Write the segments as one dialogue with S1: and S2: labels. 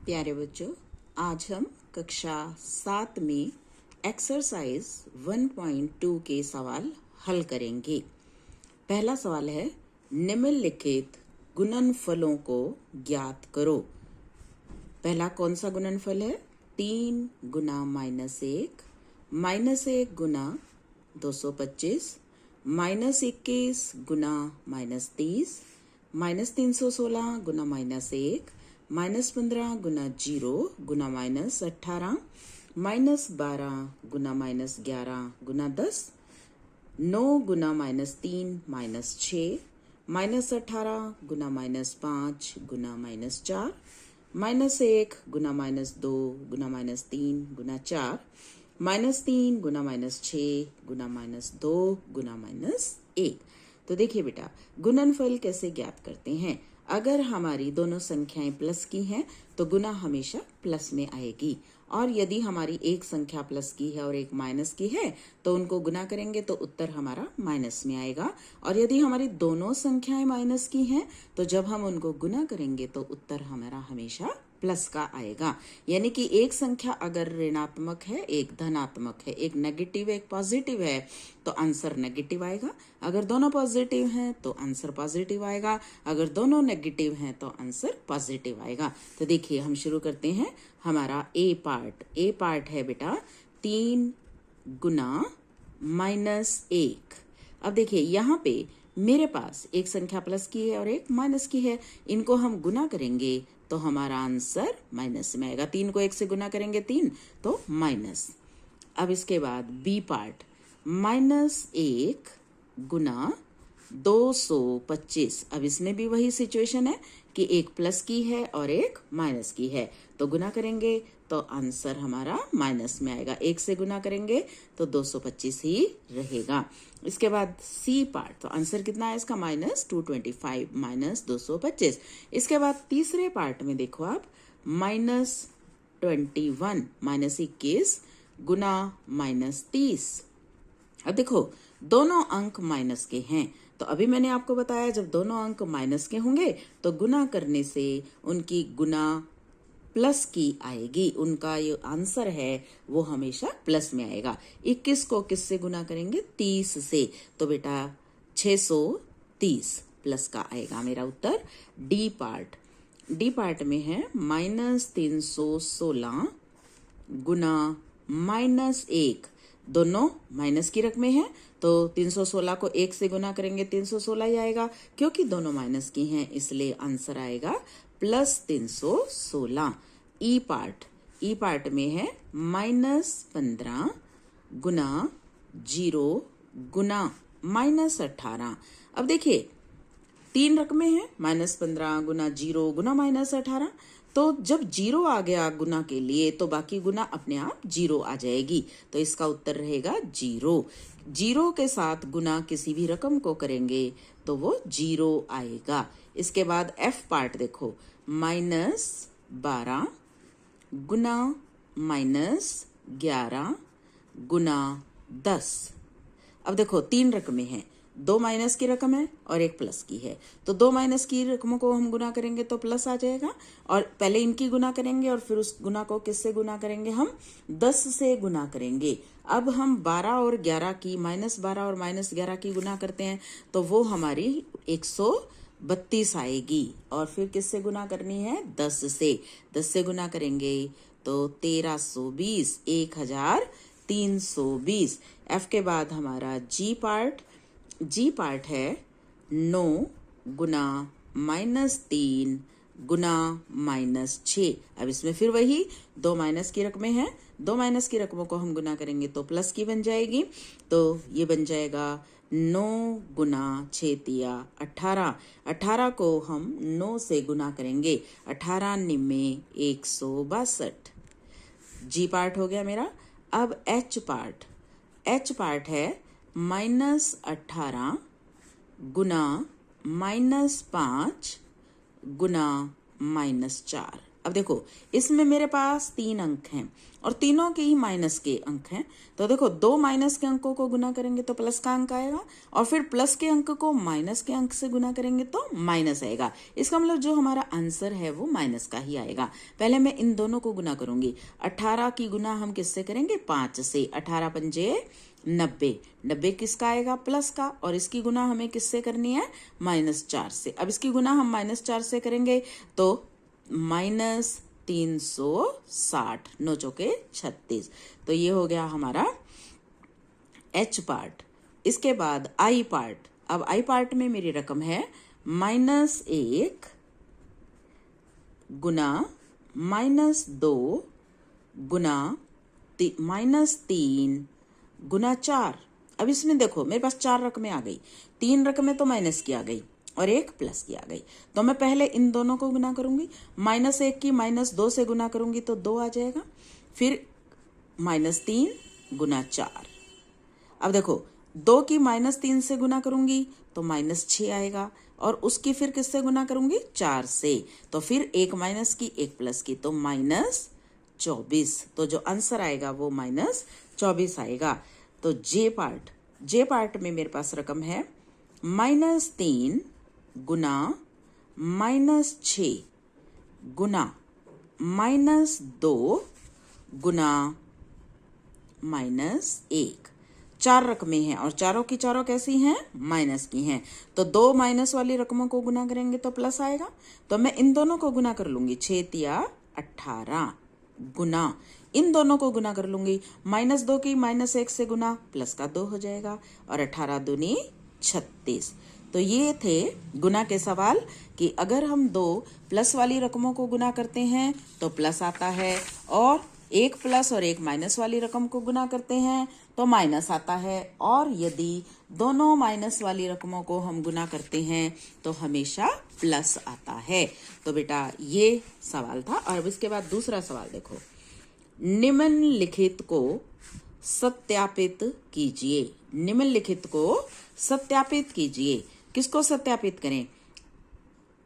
S1: प्यारे बच्चों, आज हम कक्षा 7 में एक्सरसाइज 1.2 के सवाल हल करेंगे। पहला सवाल है, निम्नलिखित गुणनफलों को ज्ञात करो। पहला कौन सा गुणनफल है? 3 गुना -1 -1 गुना 225 -21 गुना -30 -316 गुना -1 -15 गुना 0 गुना -18 -12 गुना -11 गुना 10 9 गुना -3 -6 -18 गुना -5 गुना -4 -1 गुना -2 गुना -3 गुना 4 -3 गुना -6 गुना -2 गुना -1। तो देखिए बेटा, गुणनफल कैसे ज्ञात करते हैं। अगर हमारी दोनों संख्याएं प्लस की हैं तो गुना हमेशा प्लस में आएगी, और यदि हमारी एक संख्या प्लस की है और एक माइनस की है तो उनको गुना करेंगे तो उत्तर हमारा माइनस में आएगा। और यदि हमारी दोनों संख्याएं माइनस की हैं तो जब हम उनको गुना करेंगे तो उत्तर हमारा हमेशा प्लस का आएगा। यानी कि एक संख्या अगर ऋणात्मक है, एक धनात्मक है, एक नेगेटिव एक पॉजिटिव है तो आंसर नेगेटिव आएगा। अगर दोनों पॉजिटिव हैं तो आंसर पॉजिटिव आएगा। अगर दोनों नेगेटिव हैं तो आंसर पॉजिटिव आएगा। तो देखिए, हम शुरू करते हैं हमारा ए पार्ट। ए पार्ट है बेटा 3 गुना -1। अब देखिए, यहाँ पे मेरे पास एक संख्या प्लस की है और एक माइनस की है। इनको हम गुना करेंगे तो हमारा आंसर माइनस में आएगा। 3 को 1 से गुना करेंगे 3 तो माइनस। अब इसके बाद बी पार्ट, -1 गुना 225। अब इसमें भी वही सिचुएशन है कि एक प्लस की है और एक माइनस की है, तो गुना करेंगे तो आंसर हमारा माइनस में आएगा। 1 से गुना करेंगे तो 225 ही रहेगा। इसके बाद सी पार्ट, तो आंसर कितना है इसका? -225 -225। इसके बाद तीसरे पार्ट में देखो आप, -21 -21 गुना -30। अब देखो, दोनों अंक माइनस के हैं, तो अभी मैंने आपको बताया जब दोनों अंक माइनस के होंगे तो गुना करने से उनकी गुना प्लस की आएगी। उनका ये आंसर है वो हमेशा प्लस में आएगा। 21 को किस से गुना करेंगे? 30 से, तो बेटा 630 प्लस का आएगा मेरा उत्तर। डी पार्ट, डी पार्ट में है -316 गुना -1। दोनों माइनस की रकमें हैं तो 316 को 1 से गुना करेंगे 316 ही आएगा। क्योंकि दोनों माइनस की हैं इसलिए आंसर आएगा +316। ई पार्ट, ई पार्ट में है -15 गुना 0 गुना -18। अब देखिए, 3 रकमें हैं, -15 गुना 0 गुना -18। तो जब 0 आ गया गुना के लिए तो बाकी गुना अपने आप 0 आ जाएगी, तो इसका उत्तर रहेगा 0। 0 के साथ गुना किसी भी रकम को करेंगे तो वो 0 आएगा। इसके बाद एफ पार्ट देखो, -12 गुना -11 गुना 10। अब देखो, 3 रकमें हैं, 2 माइनस की रकम है और एक प्लस की है, तो 2 माइनस की रकमों को हम गुना करेंगे तो प्लस आ जाएगा। और पहले इनकी गुना करेंगे और फिर उस गुना को किससे गुना करेंगे? हम 10 से गुना करेंगे। अब हम 12 और 11 की, -12 और -11 की गुना करते हैं तो वो हमारी 132 आएगी। और फिर किससे गुना करनी है? 10 से। 10 से गुना करेंगे तो 1320, 1320। एफ के बाद हमारा जी पार्ट, जी पार्ट है 9 गुना -3 गुना -6। अब इसमें फिर वही 2 माइनस की रकमें हैं, 2 माइनस की रकमों को हम गुना करेंगे तो प्लस की बन जाएगी, तो ये बन जाएगा 9 गुना 6 तिया 18। 18 को हम 9 से गुना करेंगे, 18 निम्मे 162। जी पार्ट हो गया मेरा। अब एच पार्ट, एच पार्ट है -18 गुना -5 गुना -4। अब देखो इसमें मेरे पास 3 अंक हैं और तीनों के ही माइनस के अंक हैं। तो देखो 2 माइनस के अंकों को गुना करेंगे तो प्लस का अंक आएगा और फिर प्लस के अंक को माइनस के अंक से गुना करेंगे तो माइनस आएगा। इसका मतलब जो हमारा आंसर है वो माइनस का ही आएगा। पहले मैं इन दोनों को गुना करूंगी। 18 की गुना हम किससे करेंगे? 5 से। 18 पंजे 90। 90 किसका आएगा? प्लस का। और इसकी गुना हमें किससे करनी है? -4 से। अब इसकी गुना हम -4 से करेंगे तो -360, 9 चौके 36। तो ये हो गया हमारा H पार्ट। इसके बाद I पार्ट। अब I पार्ट में मेरी रकम है -1 गुना -2 गुना -3 गुना 4। अब इसमें देखो मेरे पास 4 रकमें आ गई, 3 रकमें तो माइनस की आ गई और 1 प्लस की आ गई। तो मैं पहले इन दोनों को गुना करूंगी। -1 की -2 से गुना करूंगी तो 2 आ जाएगा। फिर -3 गुना 4। अब देखो 2 की -3 से गुना करूंगी तो -6 आएगा और उसकी फिर किससे गुना करूंगी? 4 से। तो फिर 1 माइनस की 1 प्लस की तो -24। तो जो आंसर आएगा वो -24 आएगा। तो जे पार्ट में मेरे पास रकम है -3 गुना -6 गुना -2 गुना -1। 4 रकमें हैं और चारों की चारों कैसी हैं? माइनस की हैं। तो 2 माइनस वाली रकमों को गुना करेंगे तो प्लस आएगा। तो मैं इन दोनों को गुना कर लूंगी। 6 तिया 18 गुना इन दोनों को गुना कर लूंगी। -2 की -1 से गुना प्लस का 2 हो जाएगा और 18 दूनी 36। तो ये थे गुना के सवाल कि अगर हम 2 प्लस वाली रकमों को गुना करते हैं तो प्लस आता है और 1 प्लस और 1 माइनस वाली रकम को गुना करते हैं तो माइनस आता है, और यदि दोनों माइनस वाली रकमों को हम गुना करते हैं तो हमेशा प्लस आता है। तो बेटा ये सवाल था। और अब इसके बाद दूसरा सवाल देखो। निम्नलिखित को सत्यापित कीजिए। निम्नलिखित को सत्यापित कीजिए। किसको सत्यापित करें?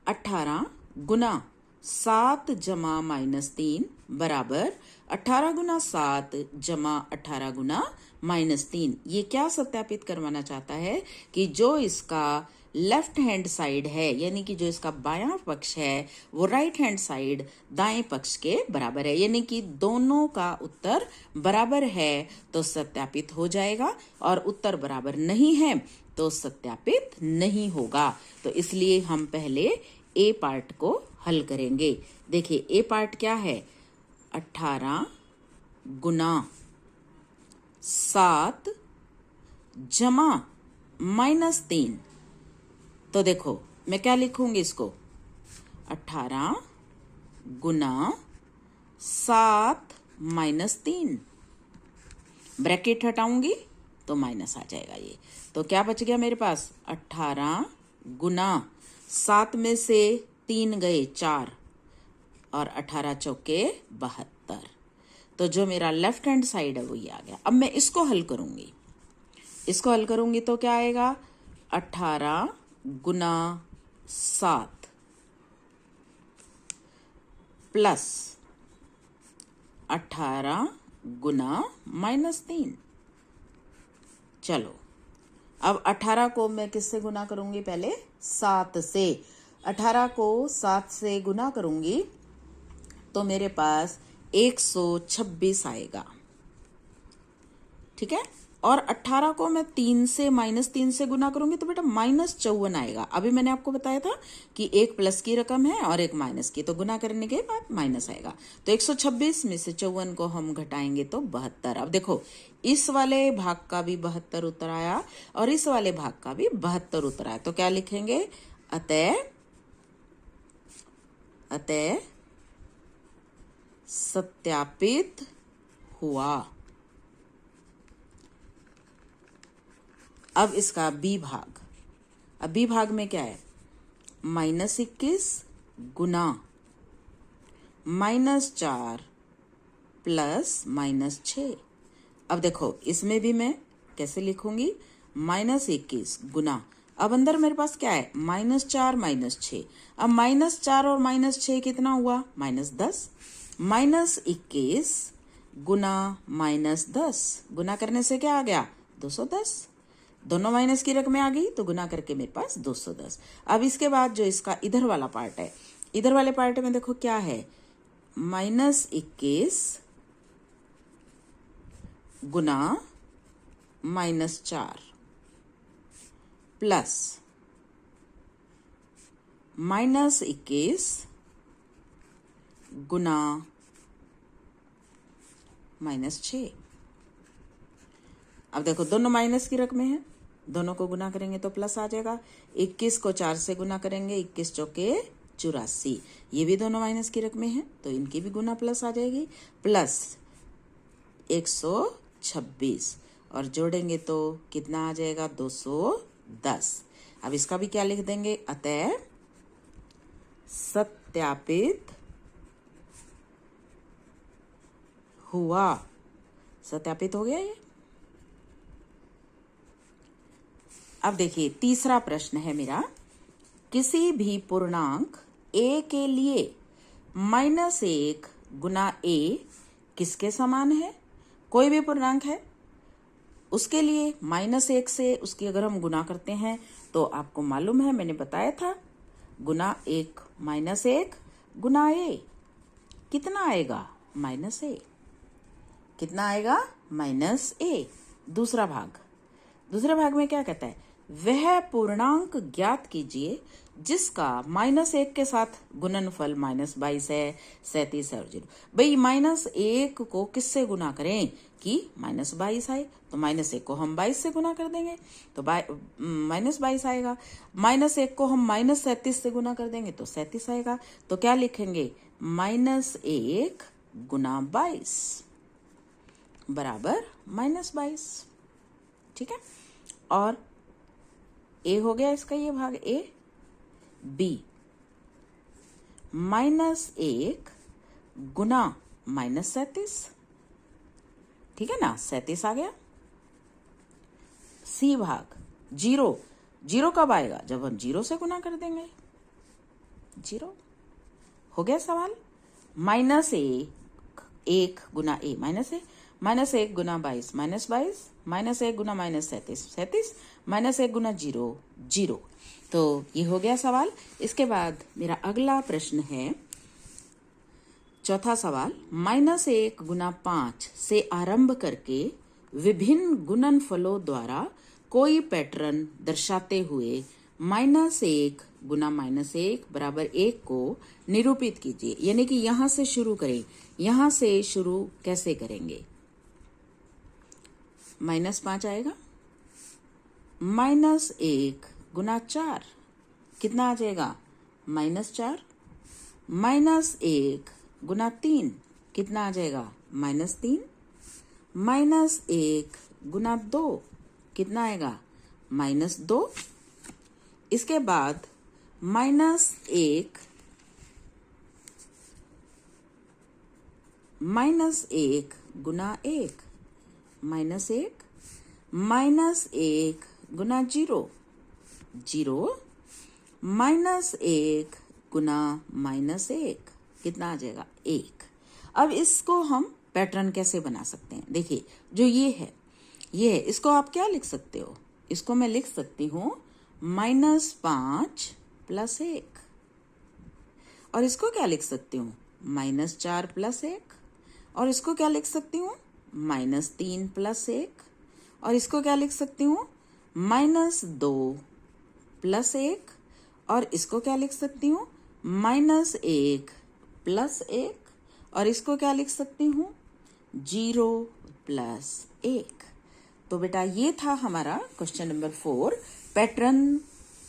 S1: 18 गुना 7 जमा -3 बराबर 18 गुना 7 जमा 18 गुना -3। ये क्या सत्यापित करवाना चाहता है कि जो इसका लेफ्ट हैंड साइड है, यानी कि जो इसका बायां पक्ष है वो राइट हैंड साइड दाएं पक्ष के बराबर है, यानी कि दोनों का उत्तर बराबर है तो सत्यापित हो जाएगा और उत्तर बराबर नहीं है तो सत्यापित नहीं होगा। तो इसलिए हम पहले ए पार्ट को हल करेंगे। देखिए ए पार्ट क्या है? 18 गुना 7 जमा -3। तो देखो मैं क्या लिखूंगी इसको? 18 गुना 7 -3, ब्रैकेट हटाऊंगी तो माइनस आ जाएगा ये। तो क्या बच गया मेरे पास? 18 गुना 7 में से 3 गए 4 और 18 चौके 72। तो जो मेरा लेफ्ट हैंड साइड है वो ये आ गया। अब मैं इसको हल करूंगी। इसको हल करूंगी तो क्या आएगा? 18 गुना 7 प्लस 18 गुना -3। चलो अब 18 को मैं किससे गुना करूंगी? पहले 7 से। 18 को 7 से गुना करूंगी तो मेरे पास 126 आएगा। ठीक है। और 18 को मैं 3 से -3 से गुना करूंगी तो बेटा -54 आएगा। अभी मैंने आपको बताया था कि एक प्लस की रकम है और एक माइनस की, तो गुना करने के बाद माइनस आएगा। तो 126 में से 54 को हम घटाएंगे तो 72। अब देखो इस वाले भाग का भी 72 उत्तर आया और इस वाले भाग का भी 72 उत्तर आया। तो क्या लिखेंगे? अतः सत्यापित हुआ। अब इसका बी भाग। अब बी भाग में क्या है? -21 गुना -4 प्लस -6। अब देखो इसमें भी मैं कैसे लिखूंगी? -21 गुना अब अंदर मेरे पास क्या है, -4 -6। अब -4 और -6 कितना हुआ, -10। -21 गुना -10, गुना करने से क्या आ गया, 210। दोनों माइनस की रकमें आ गई तो गुना करके मेरे पास 210। अब इसके बाद जो इसका इधर वाला पार्ट है, इधर वाले पार्ट में देखो क्या है, -21 गुना -4 प्लस -21 गुना -6। अब देखो दोनों माइनस की रकमें हैं, दोनों को गुना करेंगे तो प्लस आ जाएगा। 21 को 4 से गुना करेंगे, 21 चौके 84। ये भी दोनों माइनस की रकमें हैं तो इनकी भी गुना प्लस आ जाएगी, प्लस 126 और जोड़ेंगे तो कितना आ जाएगा, 210। अब इसका भी क्या लिख देंगे, अतः सत्यापित हुआ। सत्यापित हो गया ये। अब देखिए तीसरा प्रश्न है मेरा, किसी भी पूर्णांक a के लिए -1 गुना a किसके समान है। कोई भी पूर्णांक है उसके लिए -1 से उसकी अगर हम गुना करते हैं तो आपको मालूम है, मैंने बताया था, गुना 1 -1 गुना a कितना आएगा, -a। कितना आएगा, -a। दूसरा भाग में क्या कहता है, वह पूर्णांक ज्ञात कीजिए जिसका -1 के साथ गुणनफल -22 है, 37 है और 0। भाई -1 को किससे गुना करें कि -22 आए, तो -1 को हम 22 से गुना कर देंगे तो -22 आएगा। -1 को हम -37 से गुना कर देंगे तो 37 आएगा। तो क्या लिखेंगे, -1 गुना 22 बराबर -22। ठीक है, और ए हो गया इसका ये भाग ए। बी -1 गुना -37, ठीक है ना, 37 आ गया। सी भाग 0 कब आएगा, जब हम 0 से गुना कर देंगे, 0 हो गया सवाल। -1 गुना ए -1 गुना 22 -1 गुना -37 -1 गुना 0। तो ये हो गया सवाल। इसके बाद मेरा अगला प्रश्न है, चौथा सवाल, -1 गुना 5 से आरंभ करके विभिन्न गुणनफलों द्वारा कोई पैटर्न दर्शाते हुए -1 गुना -1 बराबर 1 को निरूपित कीजिए। यानी कि यहां से शुरू करें। यहां से शुरू कैसे करेंगे, -5 आएगा, -1 गुना 4 कितना आ जाएगा, -4। -1 गुना 3 कितना आ जाएगा, -3। -1 गुना 2 कितना आएगा, -2। इसके बाद -1 गुना 1 -1 -1 गुना 0 -1 गुना -1 कितना आ जाएगा, 1। अब इसको हम पैटर्न कैसे बना सकते हैं, देखिए जो ये है इसको आप क्या लिख सकते हो, इसको मैं लिख सकती हूँ -5 + 1, और इसको क्या लिख सकती हूँ, -4 + 1, और इसको क्या लिख सकती हूँ, -3 + 1, और इसको क्या लिख सकती हूँ, -2 + 1, और इसको क्या लिख सकती हूँ, -1 + 1, और इसको क्या लिख सकती हूँ, 0 + 1। तो बेटा ये था हमारा क्वेश्चन नंबर 4, पैटर्न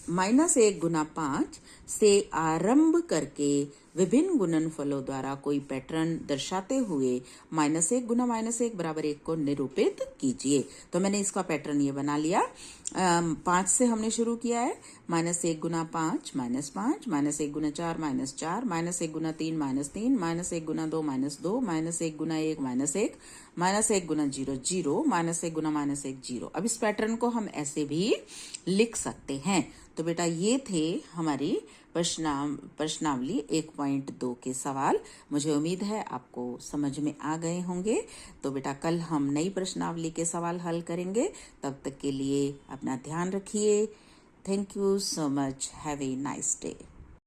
S1: -1 गुना 5 से आरंभ करके विभिन्न गुणनफलों द्वारा कोई पैटर्न दर्शाते हुए -1 गुना -1 बराबर 1 को निरूपित कीजिए। तो मैंने इसका पैटर्न ये बना लिया। 5 से हमने शुरू किया है। -1 गुना 5 -5, -1 गुना 4 -4, -1 गुना 3 -3, -1 गुना 2 -2, -1 गुना 1 -1, -1 गुना 0 0, -1 गुना -1 0। अब इस पैटर्न को हम ऐसे भी लिख सकते हैं। तो बेटा ये थे हमारी प्रश्नावली 1.2 के सवाल। मुझे उम्मीद है आपको समझ में आ गए होंगे। तो बेटा कल हम नई प्रश्नावली के सवाल हल करेंगे। तब तक के लिए अपना ध्यान रखिए। Thank you so much. Have a nice day.